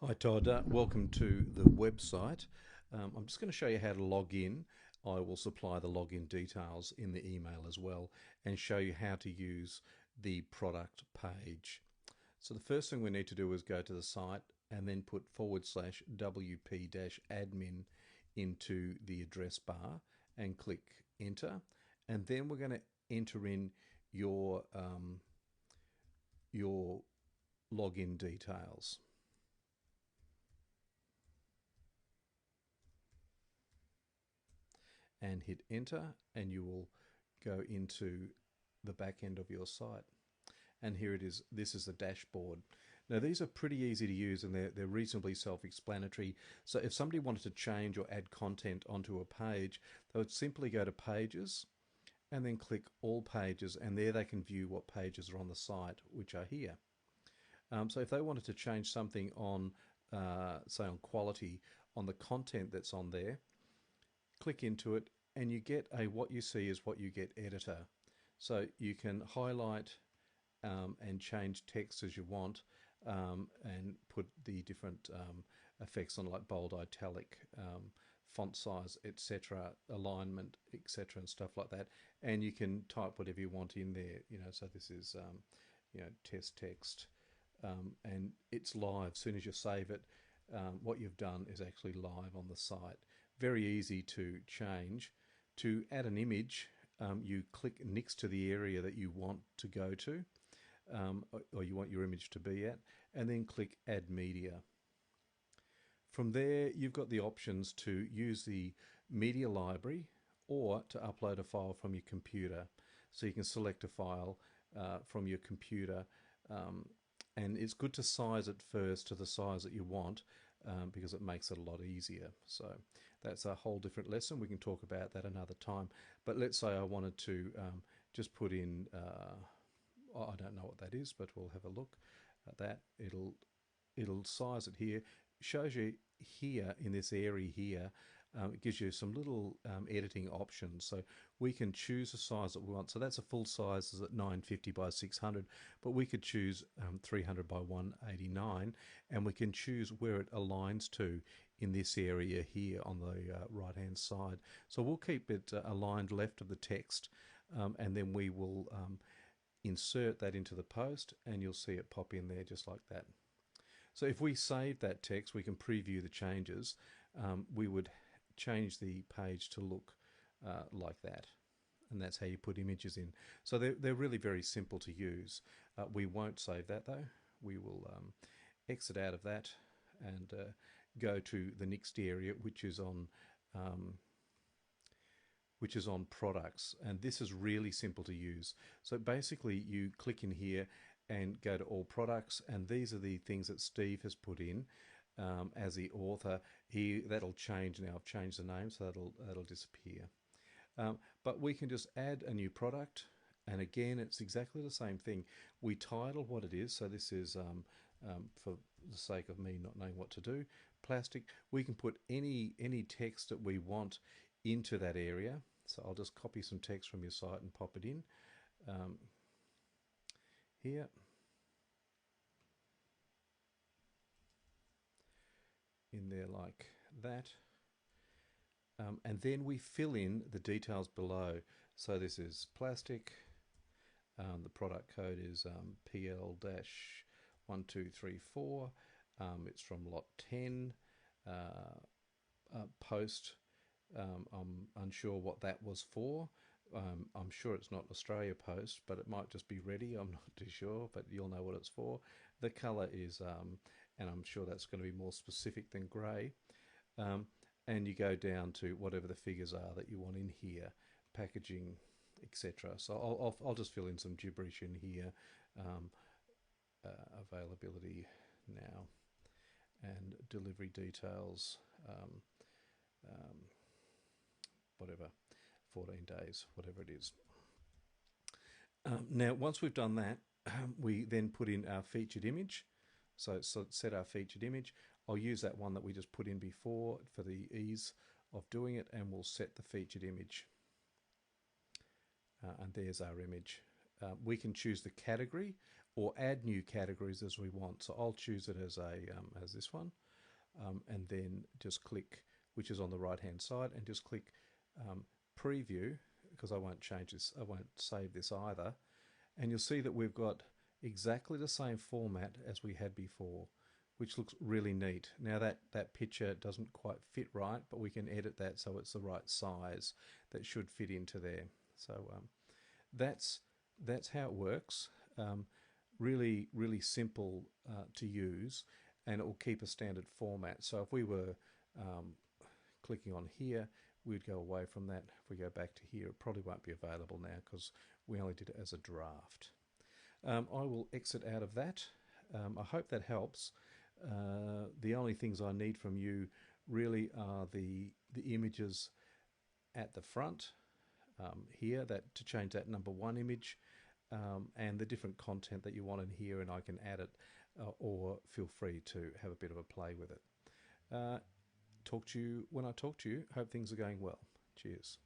Hi Todd, welcome to the website. I'm just going to show you how to log in. I will supply the login details in the email as well and show you how to use the product page. So the first thing we need to do is go to the site and then put /wp-admin into the address bar and click enter, and then we're going to enter in your login details. And hit enter, and you will go into the back end of your site. And here it is. This is the dashboard. Now these are pretty easy to use, and they're reasonably self-explanatory. So if somebody wanted to change or add content onto a page, they would simply go to Pages and then click All Pages, and there they can view what pages are on the site, which are here. So if they wanted to change something on, say on quality, on the content that's on there, click into it, and you get a what you see is what you get editor. So you can highlight and change text as you want, and put the different effects on, like bold, italic, font size, etc., alignment, etc., and stuff like that. And you can type whatever you want in there. So this is test text, and it's live. As soon as you save it, what you've done is actually live on the site. Very easy to change. To add an image, you click next to the area that you want to go to, or you want your image to be at, and then click Add Media. From there, you've got the options to use the media library or to upload a file from your computer. So you can select a file from your computer, and it's good to size it first to the size that you want, because it makes it a lot easier. So that's a whole different lesson. We can talk about that another time. But let's say I wanted to just put in, I don't know what that is, but we'll have a look at that. It'll size it here. Shows you here in this area here. It gives you some little editing options. So we can choose the size that we want. So that's a full size, is at 950 by 600, but we could choose 300 by 189, and we can choose where it aligns to in this area here on the right hand side. So we'll keep it aligned left of the text, and then we will insert that into the post, and you'll see it pop in there just like that. So if we save that text, we can preview the changes. We would change the page to look like that, and that's how you put images in. So they're really very simple to use. We won't save that though. We will exit out of that and go to the next area, which is on products, and this is really simple to use. So basically you click in here and go to all products, and these are the things that Steve has put in as the author. That'll change now. I've changed the name, so that'll disappear. But we can just add a new product, and again it's exactly the same thing. We title what it is. So this is for the sake of me not knowing what to do, plastic. We can put any text that we want into that area. So I'll just copy some text from your site and pop it in here. In there like that. And then we fill in the details below. So this is plastic. The product code is PL-1234. It's from lot 10. Post. I'm unsure what that was for. I'm sure it's not Australia Post, but it might just be ready. I'm not too sure, but you'll know what it's for. The colour is, and I'm sure that's going to be more specific than grey. And you go down to whatever the figures are that you want in here, packaging, etc. So I'll just fill in some gibberish in here, availability now, and delivery details, whatever, 14 days, whatever it is. Now, once we've done that, we then put in our featured image. So set our featured image. I'll use that one that we just put in before for the ease of doing it, and we'll set the featured image. And there's our image. We can choose the category. or add new categories as we want. So I'll choose it as as this one, and then just click, which is on the right hand side, and just click preview, because I won't change this, I won't save this either. And you'll see that we've got exactly the same format as we had before, which looks really neat. Now that picture doesn't quite fit right, but we can edit that so it's the right size that should fit into there. So that's how it works. Really simple to use, and it will keep a standard format. So if we were clicking on here, we'd go away from that. If we go back to here, it probably won't be available now because we only did it as a draft. I will exit out of that. I hope that helps. The only things I need from you really are the images at the front here, that to change that number 1 image, and the different content that you want in here, and I can add it, or feel free to have a bit of a play with it. Talk to you when I talk to you. Hope things are going well. Cheers.